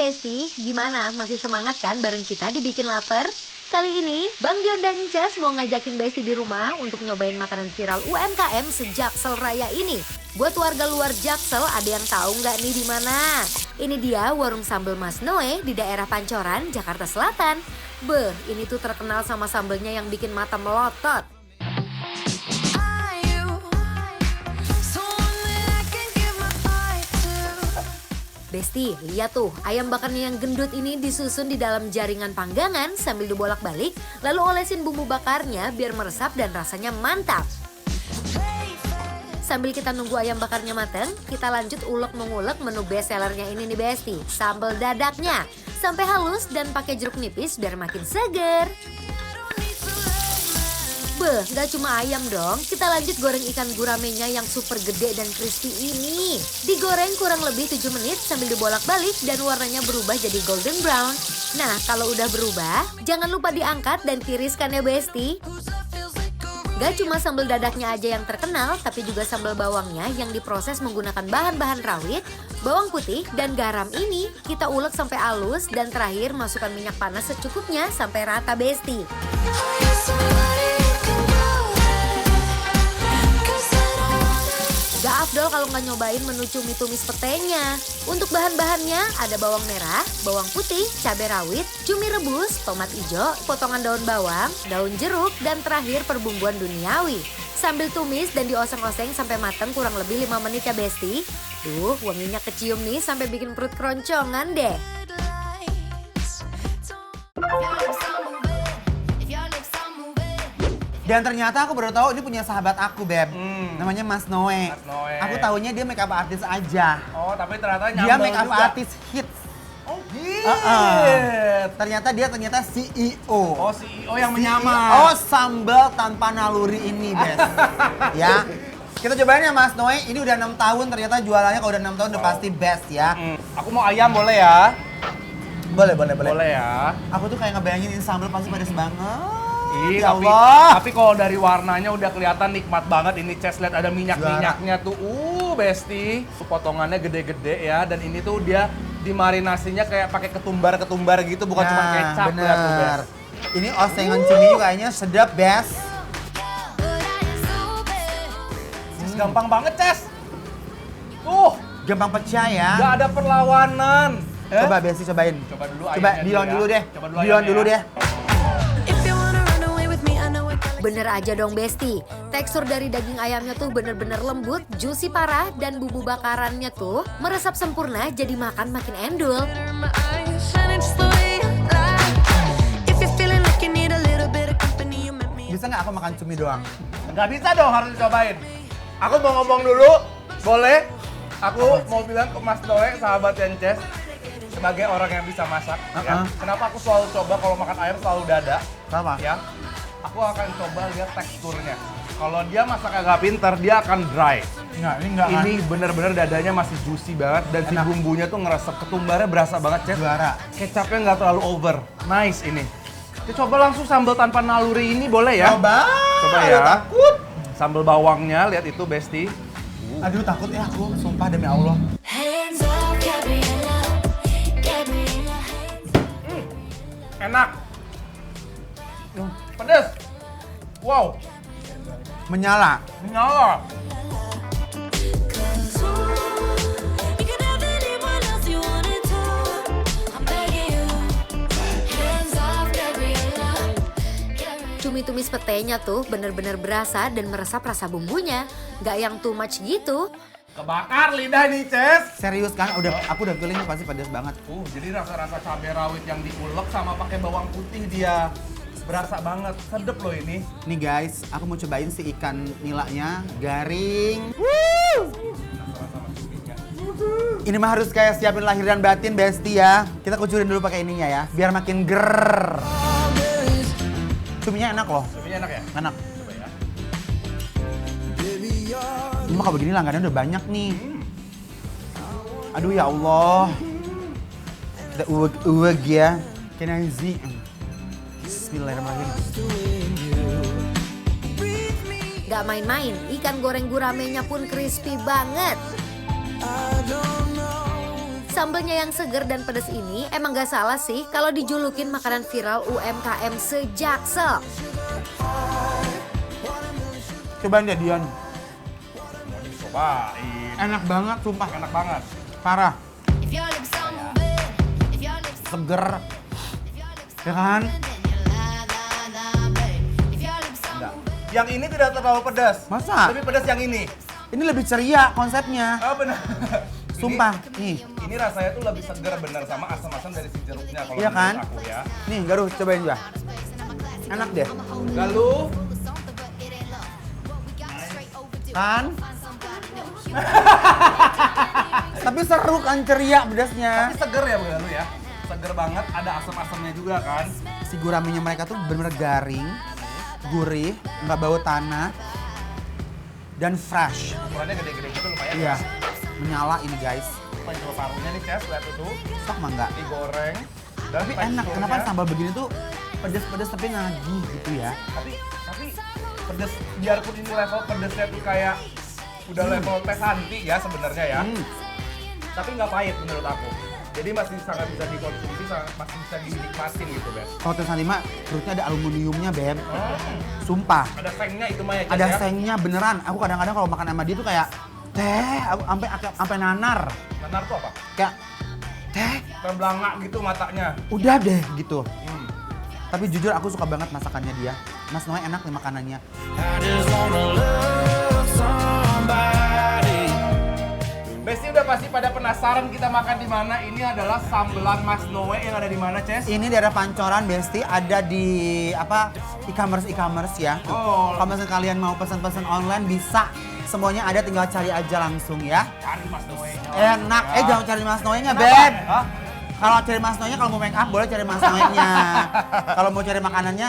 Besti, gimana? Masih semangat kan bareng kita dibikin lapar? Kali ini, Bang Dion dan Incas mau ngajakin Besti di rumah untuk nyobain makanan viral UMKM seJaksel Raya ini. Buat warga luar Jaksel, ada yang tahu nggak nih di mana? Ini dia warung sambal Mas Noe di daerah Pancoran, Jakarta Selatan. Beh, ini tuh terkenal sama sambelnya yang bikin mata melotot. Besti, lihat tuh, ayam bakarnya yang gendut ini disusun di dalam jaringan panggangan sambil dibolak-balik, lalu olesin bumbu bakarnya biar meresap dan rasanya mantap. Sambil kita nunggu ayam bakarnya mateng, kita lanjut ulek-mengulek menu best sellernya ini nih Besti, sambal dadaknya. Sampai halus dan pakai jeruk nipis biar makin seger. Beh, gak cuma ayam dong, kita lanjut goreng ikan guramenya yang super gede dan crispy ini. Digoreng kurang lebih 7 menit sambil dibolak-balik dan warnanya berubah jadi golden brown. Nah, kalau udah berubah, jangan lupa diangkat dan tiriskan ya Besti. Gak cuma sambal dadaknya aja yang terkenal, tapi juga sambal bawangnya yang diproses menggunakan bahan-bahan rawit, bawang putih, dan garam ini kita ulek sampai halus dan terakhir masukkan minyak panas secukupnya sampai rata Besti. Gak afdol kalau nggak nyobain menu cumi tumis petenya. Untuk bahan-bahannya ada bawang merah, bawang putih, cabai rawit, cumi rebus, tomat hijau, potongan daun bawang, daun jeruk, dan terakhir perbumbuan duniawi. Sambil tumis dan dioseng-oseng sampai matang kurang lebih 5 menit ya Besti. Duh, wanginya kecium nih sampai bikin perut keroncongan deh. Dan ternyata aku baru tahu ini punya sahabat aku, Beb. Namanya Mas Noe. Mas Noe. Aku taunya dia make up artist aja. Oh, tapi ternyata Dia nyambel make up juga. artist hits. Oh, gitu. Ternyata dia CEO. Oh, CEO yang menyamar. CEO sambal tanpa naluri ini, Bes. Ya. Kita cobain ya Mas Noe, ini udah 6 tahun ternyata jualannya kalau udah 6 tahun udah pasti best ya. Aku mau ayam boleh ya? Boleh. Boleh ya. Aku tuh kayak ngebayangin ini sambal pasti pedas banget. Ih, Ya tapi, Allah. tapi kalau dari warnanya udah kelihatan nikmat banget. Ini Ces, lihat ada minyak-minyaknya tuh. Besti. Potongannya gede-gede ya. Dan ini tuh dia dimarinasinya kayak pakai ketumbar-ketumbar gitu, bukan cuma kecap. Lihat tuh, Bes. bener. Ini osengan cumi juga kayaknya sedap, Bes. Ces, gampang banget, Ces. Tuh, Gampang pecah ya. nggak ada perlawanan. Coba Besti cobain. Coba dulu Coba ayamnya Dion ya. dulu deh. Coba dulu Dion ayamnya dulu ya. deh. Bener aja dong Besti, tekstur dari daging ayamnya tuh bener-bener lembut, juicy parah, dan bumbu bakarannya tuh meresap sempurna jadi makan makin endul. Bisa nggak aku makan cumi doang? Nggak bisa dong, harus dicobain. Aku mau ngomong dulu, boleh? Aku mau bilang ke Mas Noe, sahabat Yences, sebagai orang yang bisa masak, ya. Kenapa aku selalu coba kalau makan ayam selalu dada? Kenapa? Ya, aku akan coba lihat teksturnya. Kalau dia masak agak pintar, dia akan dry. Nggak, ini nggak Ini bener-bener dadanya masih juicy banget dan si Enak. bumbunya tuh ngeresep, ketumbarnya berasa banget, Ces. juara. Kecapnya nggak terlalu over. Nice ini. Kita coba langsung sambal tanpa naluri ini boleh ya? Coba. Coba Aduh, ya. takut. Sambal bawangnya, lihat itu Besti. Aduh takut ya aku, sumpah demi Allah. Enak. Pedes. Wow, Menyala. menyala. Cumi tumis petenya tuh bener-bener berasa dan meresap rasa bumbunya, nggak yang too much gitu. Kebakar lidah nih, Ces. Serius kan? Aku udah feeling pasti pedas banget. Jadi rasa-rasa cabai rawit yang diulek sama pakai bawang putih dia berasa banget. Sedep loh ini. Nih guys, aku mau cobain si ikan nilanya garing. Ini mah harus kayak siapin lahir dan batin Besti ya. Kita kucurin dulu pakai ininya ya, biar makin ger. Cuminya enak loh, Cuminya enak ya? enak. Coba ya. Ini mah kalau begini langganannya udah banyak nih. Aduh ya Allah. Kita uweg ya. Can I see? Bismillahirrahmanirrahim. Gak main-main, ikan goreng guramenya pun crispy banget. Sambelnya yang seger dan pedas ini emang gak salah sih kalau dijulukin makanan viral UMKM sejaksel. Cobain deh Dion. Mau dicobain. Enak banget, sumpah. Enak banget. Parah. Seger. Ya kan? Enggak. Yang ini tidak terlalu pedas. Masa? Lebih pedas yang ini. Ini lebih ceria konsepnya. Oh benar. Sumpah, nih. Ini rasanya tuh lebih segar bener sama asam-asam dari si jeruknya kalau Iya menurut kan? aku ya. Nih, Galuh, cobain juga. Enak deh. Galuh. Kan? Tapi seru kan, ceria pedasnya. Tapi seger ya Galuh ya. Seger banget, ada asam-asamnya juga kan. Si guramenya mereka tuh bener-bener garing, gurih, nggak bau tanah, dan fresh. Ukurannya gede-gede gitu lumayan. Iya, Ya. menyala ini guys. Coba parunya nih Ces, lihat itu. Sok mah nggak? Digoreng. Dan Tapi enak, teksturnya- kenapa sambal begini tuh pedes-pedes tapi nagih gitu ya. Tapi pedes, biarpun ini level pedesnya tuh kayak udah level teh Santi ya sebenarnya ya. Tapi nggak pahit menurut aku. Jadi masih sangat bisa dikonsumsi, masih bisa dinikmatin gitu, Beb. Kalau Teh Santi mah perutnya ada aluminiumnya, Beb. Sumpah. Ada sengnya itu mah ya, Ces, Ada ya? sengnya beneran. Aku kadang-kadang kalau makan sama dia tuh kayak teh, aku sampai nanar. Nanar tuh apa? Kayak teh, Terbelangak gitu matanya. udah deh gitu. Tapi jujur aku suka banget masakannya dia. Mas Noe enak nih makanannya. Besti udah pasti pada penasaran kita makan di mana. Ini adalah sambelan Mas Noe yang ada di mana, Ces? Ini daerah Pancoran, Besti, ada di apa e-commerce ya. Oh. Kalau misalnya kalian mau pesan-pesan online bisa. Semuanya ada, tinggal cari aja langsung ya. Cari Mas Noe. Enak. Ya. Jangan cari Mas Noe-nya, Kenapa? Beb. Hah? Kalau cari Mas Noe-nya, kalau mau make up boleh cari Mas Noe-nya. Kalau mau cari makanannya,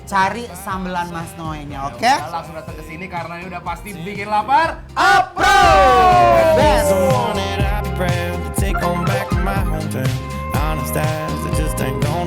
cari sambelan Mas Noe-nya, oke? Udah langsung datang ke sini karena ini udah pasti bikin lapar. Apro!